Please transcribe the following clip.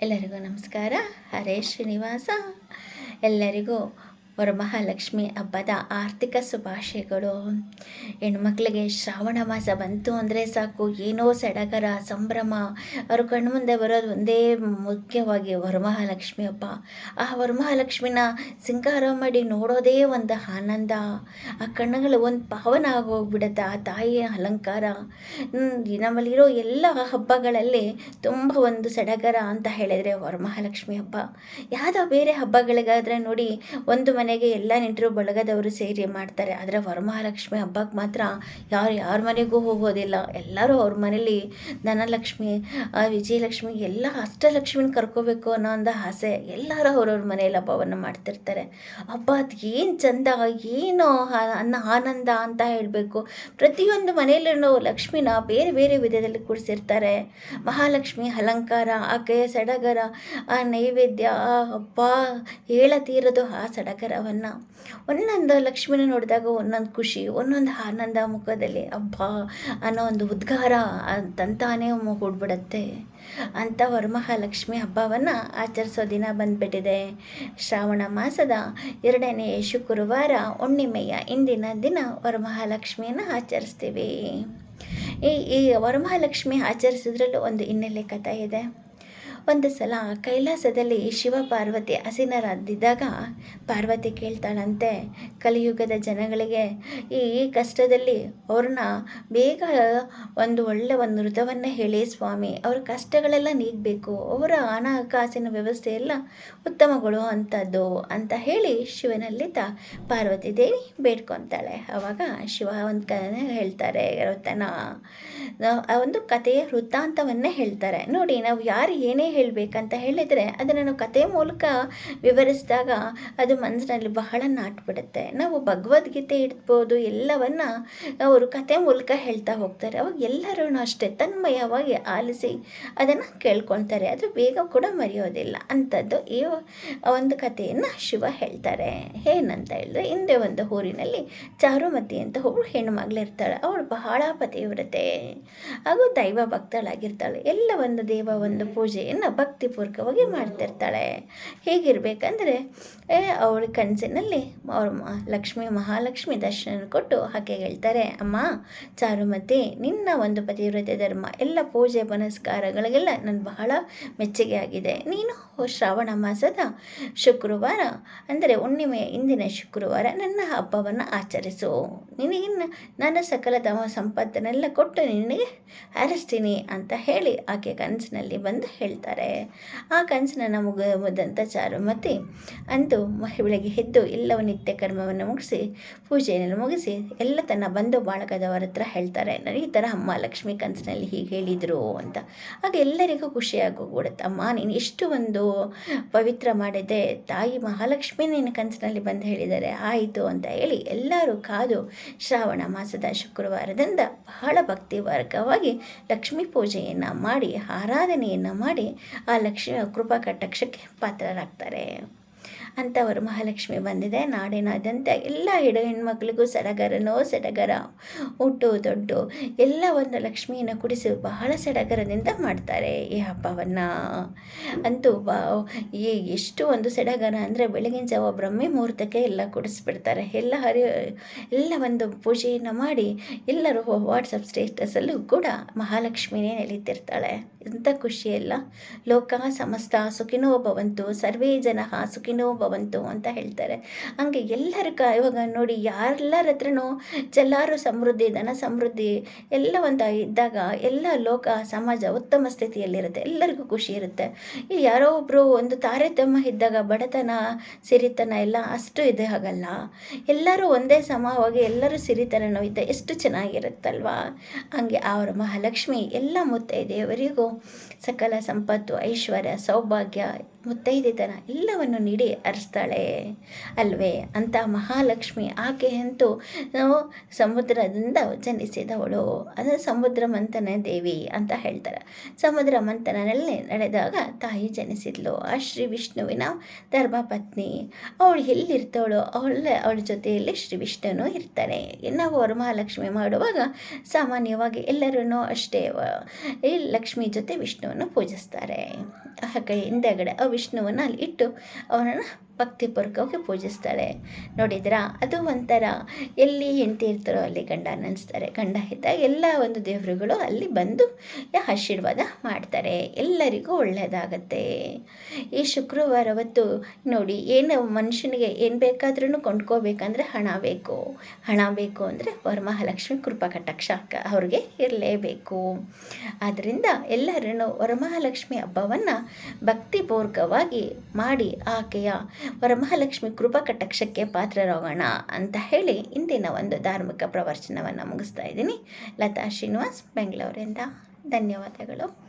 ಎಲ್ಲರಿಗೂ ನಮಸ್ಕಾರ. ಹರೇ ಶ್ರೀನಿವಾಸ. ಎಲ್ಲರಿಗೂ ವರಮಹಾಲಕ್ಷ್ಮಿ ಹಬ್ಬದ ಆರ್ಥಿಕ ಶುಭಾಶಯಗಳು. ಹೆಣ್ಮಕ್ಳಿಗೆ ಶ್ರಾವಣ ಮಾಸ ಬಂತು ಅಂದರೆ ಸಾಕು, ಏನೋ ಸಡಗರ ಸಂಭ್ರಮ. ಅವ್ರ ಕಣ್ಮುಂದೆ ಬರೋದು ಒಂದೇ ಮುಖ್ಯವಾಗಿ ವರಮಹಾಲಕ್ಷ್ಮಿ ಹಬ್ಬ. ಆ ವರಮಹಾಲಕ್ಷ್ಮಿನ ಸಿಂಗಾರ ಮಾಡಿ ನೋಡೋದೇ ಒಂದು ಆನಂದ. ಆ ಕಣ್ಣುಗಳು ಒಂದು ಪಾವನ ಆಗೋಗ್ಬಿಡುತ್ತೆ ಆ ತಾಯಿಯ ಅಲಂಕಾರ. ನಮ್ಮಲ್ಲಿರೋ ಎಲ್ಲ ಹಬ್ಬಗಳಲ್ಲಿ ತುಂಬ ಒಂದು ಸಡಗರ ಅಂತ ಹೇಳಿದರೆ ವರಮಹಾಲಕ್ಷ್ಮಿ ಹಬ್ಬ. ಯಾವುದೋ ಬೇರೆ ಹಬ್ಬಗಳಿಗಾದರೆ ನೋಡಿ, ಒಂದು ಮನೆಗೆ ಎಲ್ಲ ನೆಂಟರು ಬಳಗದವರು ಸೇರಿ ಮಾಡ್ತಾರೆ. ಆದರೆ ವರಮಹಾಲಕ್ಷ್ಮಿ ಹಬ್ಬಕ್ಕೆ ಮಾತ್ರ ಯಾರ ಮನೆಗೂ ಹೋಗೋದಿಲ್ಲ. ಎಲ್ಲರೂ ಅವ್ರ ಮನೇಲಿ ಧನಲಕ್ಷ್ಮಿ, ವಿಜಯಲಕ್ಷ್ಮಿ, ಎಲ್ಲ ಅಷ್ಟಲಕ್ಷ್ಮಿನ ಕರ್ಕೋಬೇಕು ಅನ್ನೋ ಒಂದು ಆಸೆ. ಎಲ್ಲರೂ ಅವ್ರವ್ರ ಮನೇಲಿ ಹಬ್ಬವನ್ನು ಮಾಡ್ತಿರ್ತಾರೆ. ಹಬ್ಬ ಅದು ಏನು ಚಂದ, ಏನು ಆನಂದ ಅಂತ ಹೇಳಬೇಕು. ಪ್ರತಿಯೊಂದು ಮನೆಯಲ್ಲೂ ಲಕ್ಷ್ಮಿನ ಬೇರೆ ಬೇರೆ ವಿಧದಲ್ಲಿ ಕೂಡಿಸಿರ್ತಾರೆ. ಮಹಾಲಕ್ಷ್ಮಿ ಅಲಂಕಾರ, ಆಕೆಯ ಸಡಗರ, ಆ ನೈವೇದ್ಯ, ಆ ಹಬ್ಬ ಹೇಳತೀರದು ಆ ಸಡಗರವನ್ನು. ಒಂದೊಂದು ಲಕ್ಷ್ಮಿನ ನೋಡಿದಾಗ ಒಂದೊಂದು ಖುಷಿ, ಒಂದೊಂದು ಆನಂದ ಮುಖದಲ್ಲಿ. ಹಬ್ಬ ಅನ್ನೋ ಒಂದು ಉದ್ಗಾರ ತಂತಾನೇ ಹೂಡ್ಬಿಡುತ್ತೆ. ಅಂಥ ವರಮಹಾಲಕ್ಷ್ಮಿ ಹಬ್ಬವನ್ನು ಆಚರಿಸೋ ದಿನ ಬಂದುಬಿಟ್ಟಿದೆ. ಶ್ರಾವಣ ಮಾಸದ 2ನೇ ಶುಕ್ರವಾರ ಹುಣ್ಣಿಮೆಯ ಇಂದಿನ ದಿನ ವರಮಹಾಲಕ್ಷ್ಮಿಯನ್ನು ಆಚರಿಸ್ತೀವಿ. ಈ ವರಮಹಾಲಕ್ಷ್ಮಿ ಆಚರಿಸಿದ್ರಲ್ಲೂ ಒಂದು ಹಿನ್ನೆಲೆ ಕಥೆ ಇದೆ. ಒಂದು ಸಲ ಕೈಲಾಸದಲ್ಲಿ ಶಿವ ಪಾರ್ವತಿ ಹಸಿನರಾದಿದ್ದಾಗ ಪಾರ್ವತಿ ಕೇಳ್ತಾಳಂತೆ, ಕಲಿಯುಗದ ಜನಗಳಿಗೆ ಈ ಕಷ್ಟದಲ್ಲಿ ಅವ್ರನ್ನ ಬೇಗ ಒಂದು ವೃತವನ್ನು ಹೇಳಿ ಸ್ವಾಮಿ, ಅವ್ರ ಕಷ್ಟಗಳೆಲ್ಲ ನೀಗಬೇಕು, ಅವರ ಹಣಕಾಸಿನ ವ್ಯವಸ್ಥೆ ಎಲ್ಲ ಉತ್ತಮಗಳು ಅಂಥದ್ದು ಅಂತ ಹೇಳಿ ಶಿವನಲ್ಲಿ ಪಾರ್ವತಿ ದೇವಿ ಬೇಡ್ಕೊತಾಳೆ. ಆವಾಗ ಶಿವ ಒಂದು ಹೇಳ್ತಾರೆ, ಒಂದು ಕಥೆಯ ವೃತ್ತಾಂತವನ್ನೇ ಹೇಳ್ತಾರೆ. ನೋಡಿ, ನಾವು ಯಾರು ಏನೇ ಹೇಳಬೇಕಂತ ಹೇಳಿದರೆ ಅದನ್ನು ನಾವು ಕಥೆ ಮೂಲಕ ವಿವರಿಸಿದಾಗ ಅದು ಮನಸ್ಸಿನಲ್ಲಿ ಬಹಳ ನಾಟ್ಬಿಡುತ್ತೆ. ನಾವು ಭಗವದ್ಗೀತೆ ಇಡ್ಬೋದು, ಎಲ್ಲವನ್ನ ಅವರು ಕಥೆ ಮೂಲಕ ಹೇಳ್ತಾ ಹೋಗ್ತಾರೆ. ಅವಾಗ ಎಲ್ಲರೂ ಅಷ್ಟೇ ತನ್ಮಯವಾಗಿ ಆಲಿಸಿ ಅದನ್ನು ಕೇಳ್ಕೊಳ್ತಾರೆ. ಅದು ಬೇಗ ಕೂಡ ಮರೆಯೋದಿಲ್ಲ. ಅಂಥದ್ದು ಈ ಒಂದು ಕಥೆಯನ್ನು ಶಿವ ಹೇಳ್ತಾರೆ. ಏನಂತ ಹೇಳಿದ್ರೆ, ಹಿಂದೆ ಒಂದು ಊರಿನಲ್ಲಿ ಚಾರುಮತಿ ಅಂತ ಒಬ್ಬಳು ಹೆಣ್ಣು ಮಗಳಿರ್ತಾಳೆ. ಅವಳು ಬಹಳ ಪತಿವ್ರತೆ ಹಾಗೂ ದೈವ ಭಕ್ತಳಾಗಿರ್ತಾಳೆ. ಎಲ್ಲ ಒಂದು ದೇವ ಒಂದು ಪೂಜೆಯನ್ನು ಭಕ್ತಿಪೂರ್ವಕವಾಗಿ ಮಾಡ್ತಿರ್ತಾಳೆ. ಹೇಗಿರ್ಬೇಕಂದ್ರೆ, ಅವಳ ಕನಸಿನಲ್ಲಿ ಅವ್ರ ಮಹಾಲಕ್ಷ್ಮಿ ದರ್ಶನ ಕೊಟ್ಟು ಆಕೆ ಹೇಳ್ತಾರೆ, ಅಮ್ಮ ಚಾರುಮತಿ, ನಿನ್ನ ಒಂದು ಪತಿವ್ರತೆ ಧರ್ಮ, ಎಲ್ಲ ಪೂಜೆ ಪುನಸ್ಕಾರಗಳಿಗೆಲ್ಲ ನಾನು ಬಹಳ ಮೆಚ್ಚುಗೆ ಆಗಿದೆ. ನೀನು ಶ್ರಾವಣ ಮಾಸದ ಶುಕ್ರವಾರ ಅಂದರೆ ಹುಣ್ಣಿಮೆಯ ಇಂದಿನ ಶುಕ್ರವಾರ ನನ್ನ ಹಬ್ಬವನ್ನು ಆಚರಿಸು. ನಿನಗಿನ್ನ ನನ್ನ ಸಕಲ ಸಂಪತ್ತನ್ನೆಲ್ಲ ಕೊಟ್ಟು ನಿನಗೆ ಹರಿಸ್ತೀನಿ ಅಂತ ಹೇಳಿ ಆಕೆ ಕನಸಿನಲ್ಲಿ ಬಂದು ಹೇಳ್ತಾರೆ. ಆ ಕನಸನ್ನು ಮುಗಿದಂಥ ಚಾರುಮತಿ ಅಂದು ಬೆಳಗ್ಗೆ ಎದ್ದು ಎಲ್ಲವ ನಿತ್ಯ ಕರ್ಮವನ್ನು ಮುಗಿಸಿ ಪೂಜೆಯನ್ನು ಮುಗಿಸಿ ಎಲ್ಲ ತನ್ನ ಬಂಧು ಬಾಳಕದವರ ಹತ್ರ ಹೇಳ್ತಾರೆ, ಈ ಥರ ಅಮ್ಮ ಲಕ್ಷ್ಮಿ ಕನಸಿನಲ್ಲಿ ಹೀಗೆ ಹೇಳಿದರು ಅಂತ. ಆಗ ಎಲ್ಲರಿಗೂ ಖುಷಿಯಾಗೋಗ್ಬಿಡುತ್ತೆ. ಅಮ್ಮ, ನೀನು ಎಷ್ಟು ಒಂದು ಪವಿತ್ರ ಮಾಡಿದೆ, ತಾಯಿ ಮಹಾಲಕ್ಷ್ಮಿ ನಿನ್ನ ಕನಸಿನಲ್ಲಿ ಬಂದು ಹೇಳಿದ್ದಾರೆ, ಆಯಿತು ಅಂತ ಹೇಳಿ ಎಲ್ಲರೂ ಕಾದು ಶ್ರಾವಣ ಮಾಸದ ಶುಕ್ರವಾರದಿಂದ ಬಹಳ ಭಕ್ತಿವರ್ಗವಾಗಿ ಲಕ್ಷ್ಮೀ ಪೂಜೆಯನ್ನು ಮಾಡಿ ಆರಾಧನೆಯನ್ನು ಮಾಡಿ ಆ ಲಕ್ಷ್ಮಿ ಕೃಪಾ ಕಟಾಕ್ಷಕ್ಕೆ ಪಾತ್ರರಾಗ್ತಾರೆ. ಅಂಥ ವರಮಹಾಲಕ್ಷ್ಮಿ ಬಂದಿದೆ. ನಾಡಿನಾದ್ಯಂತ ಎಲ್ಲ ಹೆಣ್ಮಕ್ಳಿಗೂ ಸಡಗರ, ಊಟು ದೊಡ್ಡು ಎಲ್ಲ ಒಂದು ಲಕ್ಷ್ಮಿಯನ್ನು ಕುಡಿಸಿ ಬಹಳ ಸಡಗರದಿಂದ ಮಾಡ್ತಾರೆ ಈ ಹಬ್ಬವನ್ನು. ಅಂತೂ ಎಷ್ಟು ಒಂದು ಸಡಗರ ಅಂದರೆ, ಬೆಳಗಿನ ಜಾವ ಬ್ರಹ್ಮಿ ಮುಹೂರ್ತಕ್ಕೆ ಎಲ್ಲ ಕುಡಿಸ್ಬಿಡ್ತಾರೆ. ಎಲ್ಲ ಒಂದು ಪೂಜೆಯನ್ನು ಮಾಡಿ ಎಲ್ಲರೂ ವಾಟ್ಸಪ್ ಸ್ಟೇಟಸಲ್ಲೂ ಕೂಡ ಮಹಾಲಕ್ಷ್ಮಿನೇ ನೆಲೀತಿರ್ತಾಳೆ. ಇಂಥ ಖುಷಿಯೆಲ್ಲ. ಲೋಕ ಸಮಸ್ತ ಸುಖಿನೋ ಭವಂತು, ಸರ್ವೇ ಜನ ಸುಖಿನೋ ಭವಂತು ಅಂತ ಹೇಳ್ತಾರೆ. ಹಂಗೆ ಎಲ್ಲರ ಇವಾಗ ನೋಡಿ, ಯಾರೆಲ್ಲರ ಹತ್ರನೂ ಎಲ್ಲರೂ ಸಮೃದ್ಧಿ, ಧನ ಸಮೃದ್ಧಿ ಎಲ್ಲ ಒಂದು ಇದ್ದಾಗ ಎಲ್ಲ ಲೋಕ ಸಮಾಜ ಉತ್ತಮ ಸ್ಥಿತಿಯಲ್ಲಿರುತ್ತೆ, ಎಲ್ಲರಿಗೂ ಖುಷಿ ಇರುತ್ತೆ. ಇಲ್ಲಿ ಯಾರೋ ಒಬ್ಬರು ಒಂದು ತಾರತಮ್ಯ ಇದ್ದಾಗ ಬಡತನ ಸಿರಿತನ ಎಲ್ಲ ಅಷ್ಟು ಇದೆ ಆಗಲ್ಲ. ಎಲ್ಲರೂ ಒಂದೇ ಸಮವಾಗಿ ಎಲ್ಲರೂ ಸಿರಿತನನೂ ಇದ್ದ ಎಷ್ಟು ಚೆನ್ನಾಗಿರುತ್ತಲ್ವಾ. ಹಂಗೆ ಅವರ ಮಹಾಲಕ್ಷ್ಮಿ ಎಲ್ಲ ಮುತ್ತೈದೆಯವರಿಗೂ ಸಕಲ ಸಂಪತ್ತು, ಐಶ್ವರ್ಯ, ಸೌಭಾಗ್ಯ, ಮುತ್ತೈದೆತನ ಎಲ್ಲವನ್ನು ನೀಡಿ ಹರಿಸ್ತಾಳೆ ಅಲ್ವೇ. ಅಂತ ಮಹಾಲಕ್ಷ್ಮಿ ಆಕೆ ಅಂತೂ ಸಮುದ್ರದಿಂದ ಜನಿಸಿದವಳು. ಅದು ಸಮುದ್ರ ಮಂಥನ ದೇವಿ ಅಂತ ಹೇಳ್ತಾರೆ. ಸಮುದ್ರ ಮಂಥನಲ್ಲಿ ನಡೆದಾಗ ತಾಯಿ ಜನಿಸಿದ್ಲು. ಆ ಶ್ರೀ ವಿಷ್ಣುವಿನ ಧರ್ಮಪತ್ನಿ. ಅವಳು ಎಲ್ಲಿರ್ತಾಳೋ ಅವಳ ಜೊತೆಯಲ್ಲಿ ಶ್ರೀ ವಿಷ್ಣುನು ಇರ್ತಾನೆ. ನಾವು ವರಮಹಾಲಕ್ಷ್ಮಿ ಮಾಡುವಾಗ ಸಾಮಾನ್ಯವಾಗಿ ಎಲ್ಲರೂ ಅಷ್ಟೇ ಈ ಲಕ್ಷ್ಮಿ ಜೊತೆ ಜೊತೆ ವಿಷ್ಣುವನ್ನು ಪೂಜಿಸ್ತಾರೆ. ಹಾಗೆ ಹಿಂದೆಗಡೆ ಆ ವಿಷ್ಣುವನ್ನು ಅಲ್ಲಿ ಇಟ್ಟು ಅವನನ್ನು ಭಕ್ತಿಪೂರ್ವಕವಾಗಿ ಪೂಜಿಸ್ತಾಳೆ. ನೋಡಿದ್ರಾ, ಅದು ಒಂಥರ ಎಲ್ಲಿ ಹೆಂಡತಿ ಇರ್ತಾರೋ ಅಲ್ಲಿ ಗಂಡ ನೆನೆಸ್ತಾರೆ, ಗಂಡ ಇದ್ದಾಗ ಎಲ್ಲ ಒಂದು ದೇವರುಗಳು ಅಲ್ಲಿ ಬಂದು ಆಶೀರ್ವಾದ ಮಾಡ್ತಾರೆ, ಎಲ್ಲರಿಗೂ ಒಳ್ಳೆಯದಾಗತ್ತೆ. ಈ ಶುಕ್ರವಾರ ಹೊತ್ತು ನೋಡಿ, ಏನು ಮನುಷ್ಯನಿಗೆ ಏನು ಬೇಕಾದ್ರೂ ಕೊಂಡ್ಕೋಬೇಕಂದ್ರೆ ಹಣ ಬೇಕು. ಹಣ ಬೇಕು ಅಂದರೆ ವರಮಹಾಲಕ್ಷ್ಮಿ ಕೃಪಾ ಕಟಾಕ್ಷ ಅವ್ರಿಗೆ ಇರಲೇಬೇಕು. ಆದ್ದರಿಂದ ಎಲ್ಲರೂ ವರಮಹಾಲಕ್ಷ್ಮಿ ಹಬ್ಬವನ್ನು ಭಕ್ತಿಪೂರ್ವಕವಾಗಿ ಮಾಡಿ ಆಕೆಯ ವರಮಹಾಲಕ್ಷ್ಮಿ ಕೃಪಾ ಕಟಾಕ್ಷಕ್ಕೆ ಪಾತ್ರರಾಗೋಣ ಅಂತ ಹೇಳಿ ಇಂದಿನ ಒಂದು ಧಾರ್ಮಿಕ ಪ್ರವಚನವನ್ನು ಮುಗಿಸ್ತಾ ಇದ್ದೀನಿ. ಲತಾ ಶ್ರೀನಿವಾಸ್, ಬೆಂಗಳೂರಿಂದ. ಧನ್ಯವಾದಗಳು.